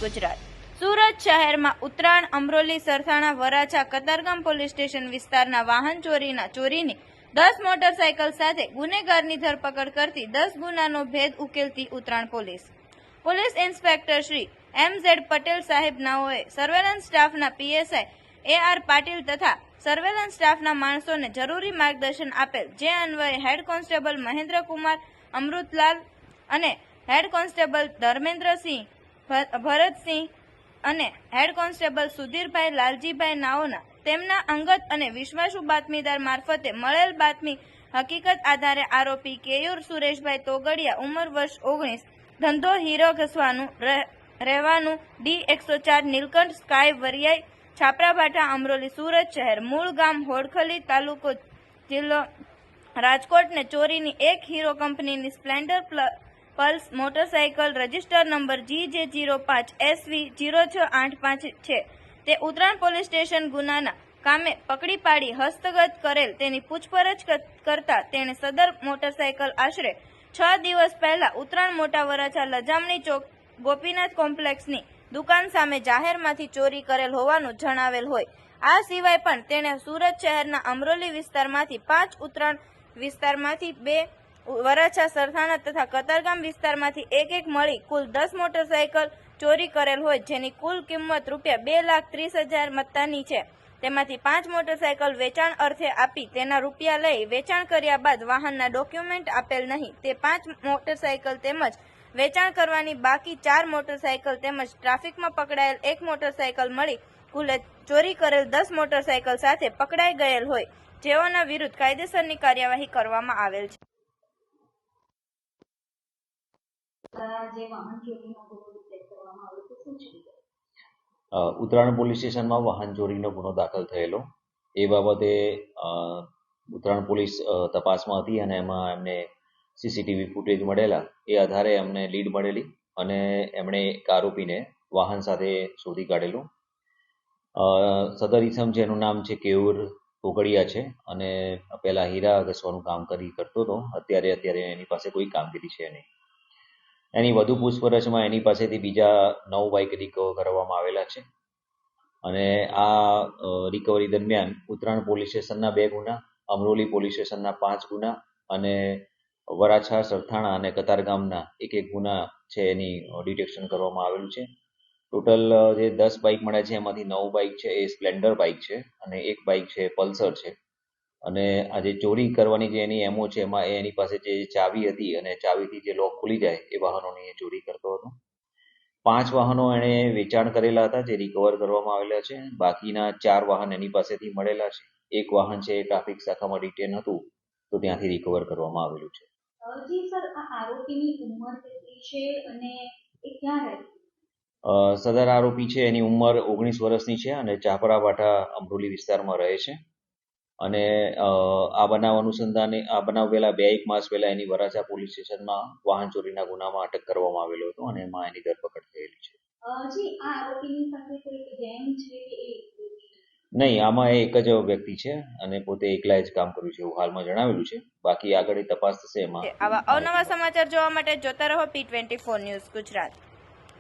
ગુજરાત। સુરત શહેરમાં Uttarayan Amroli Sarthana Varachha Katargam police station વિસ્તારના વાહન ચોરીની 10 મોટરસાયકલ સાથે ગુનેગારની ધરપકડ કરતી 10 ગુનાનો ભેદ ઉકેલતી Uttarayan police inspector Shri M.Z. Patel સાહેબ નાઓએ સર્વેલન્સ સ્ટાફના પીએસઆઈ A.R. પાટીલ તથા સર્વેલન્સ સ્ટાફના માણસોને જરૂરી માર્ગદર્શન આપેલ, જે અન્વયે હેડ કોન્સ્ટેબલ મહેન્દ્રકુમાર અમૃતલાલ અને હેડ કોન્સ્ટેબલ ધર્મેન્દ્રસિંહ ભરતસિંહ અને હેડ કોન્સ્ટેબલ સુધીરભાઈ લાલજીભાઈ નાઓના તેમના અંગત અને વિશ્વાસુ બાતમીદાર મારફતે મળેલ બાતમી હકીકત આધારે આરોપી કેયુર સુરેશભાઈ તોગડિયા, ઉંમર વર્ષ 19, ધંધો હીરો ઘસવાનું, રહેવાનું D104 નીલકંઠ સ્કાય વરિયાઈ, છાપરાભાઠા, અમરોલી, સુરત શહેર, મૂળ ગામ હોડખલી, તાલુકો જિલ્લો રાજકોટ ને ચોરીની એક હીરો કંપનીની Splendor pulse motorcycle register number GJ05SV0685 છે, તે ઉત્તરાયણ પોલીસ સ્ટેશન ગુનાના કામે પકડી પાડી હસ્તગત કરેલ। તેની પૂછપરછ કરતા તેણે સદર મોટરસાયકલ આશરે 6 દિવસ પહેલા ઉત્તરાયણ મોટા વરાછા લજામણી ચોક ગોપીનાથ કોમ્પ્લેક્સની દુકાન સામે જાહેરમાંથી ચોરી કરેલ હોવાનું જણાવેલ હોય। આ સિવાય પણ તેણે સુરત શહેરના અમરોલી વિસ્તારમાંથી 5, ઉત્તરાયણ વિસ્તારમાંથી 2, વરાછા સરથાણા તથા કતારગામ વિસ્તારમાંથી 1 મળી કુલ 10 મોટરસાયકલ ચોરી કરેલ હોય, જેની કુલ કિંમત ₹2,30,000 મત્તાની છે। તેમાંથી 5 મોટરસાયકલ વેચાણ અર્થે આપી તેના રૂપિયા લઈ વેચાણ કર્યા બાદ વાહનના ડોક્યુમેન્ટ આપેલ નહીં, તે 5 મોટરસાયકલ તેમજ વેચાણ કરવાની બાકી 4 મોટરસાયકલ તેમજ ટ્રાફિકમાં પકડાયેલ 1 મોટરસાયકલ મળી કુલે ચોરી કરેલ 10 મોટરસાયકલ સાથે પકડાઈ ગયેલ હોય, જેઓના વિરુદ્ધ કાયદેસરની કાર્યવાહી કરવામાં આવેલ છે। ઉત્તરાયણ પોલીસ સ્ટેશનમાં વાહન ચોરીનો ગુનો દાખલ થયેલો, એ બાબતે ઉત્તરાયણ પોલીસ તપાસમાં હતી અને એમાં એમને સીસીટીવી ફૂટેજ મળેલા, એ આધારે અમને લીડ મળેલી અને એમણે એક આરોપીને વાહન સાથે શોધી કાઢેલું। સદર ઇસમ જેનું નામ છે કેયુર તોગડિયા છે અને પહેલા હીરા ઘસવાનું કામ કરતો હતો, અત્યારે એની પાસે કોઈ કામગીરી છે નહીં। એની વધુ પૂછપરછમાં એની પાસેથી બીજા 9 બાઇક રિકવર કરવામાં આવેલા છે અને આ રિકવરી દરમિયાન ઉત્તરાયણ પોલીસ સ્ટેશનના 2 ગુના, અમરોલી પોલીસ સ્ટેશનના 5 ગુના અને વરાછા, સરથાણા અને કતારગામના 1 ગુના છે એની ડિટેક્શન કરવામાં આવેલું છે। ટોટલ જે 10 બાઇક મળ્યા છે એમાંથી 9 બાઇક છે એ સ્પ્લેન્ડર બાઇક છે અને 1 બાઇક છે પલ્સર છે અને આ જે ચોરી કરવાની જે એની એમઓ છે એમાં એની પાસે જે ચાવી હતી અને ચાવીથી જે લોક ખુલી જાય એ વાહનોની ચોરી કરતો હતો। 5 વાહનો એણે વેચાણ કરેલા હતા જે રિકવર કરવામાં આવેલા છે, બાકીના 4 વાહન એની પાસેથી મળેલા છે। 1 વાહન છે એ ટ્રાફિક શાખામાં રિટેન હતું તો ત્યાંથી રિકવર કરવામાં આવેલું છે। જી સર, આ આરોપીની ઉંમર કેટલી છે અને એ ક્યાં રહે છે? સદર આરોપી છે એની ઉંમર 19 વર્ષની છે અને છાપરાભાઠા અમરોલી વિસ્તારમાં રહે છે અને આ બનાવ અનુસંધાને આ બનાવ પહેલા 2-1 માસ પહેલા એની વરાછા પોલીસ સ્ટેશનમાં વાહન ચોરીના ગુનામાં અટક કરવામાં આવેલો હતો અને એમાં એની ધરપકડ થયેલી છે। જી, આ આરોપીની સાથે કોઈ ગેંગ છે કે નહીં, આમાં એક જ વ્યક્તિ છે અને પોતે એકલા જ કામ કર્યું છે એવું હાલમાં જણાવેલું છે, બાકી આગળ તપાસ થશે એમાં। આવા અવનવા સમાચાર જોવા માટે જોતા રહો P24 ન્યૂઝ ગુજરાત।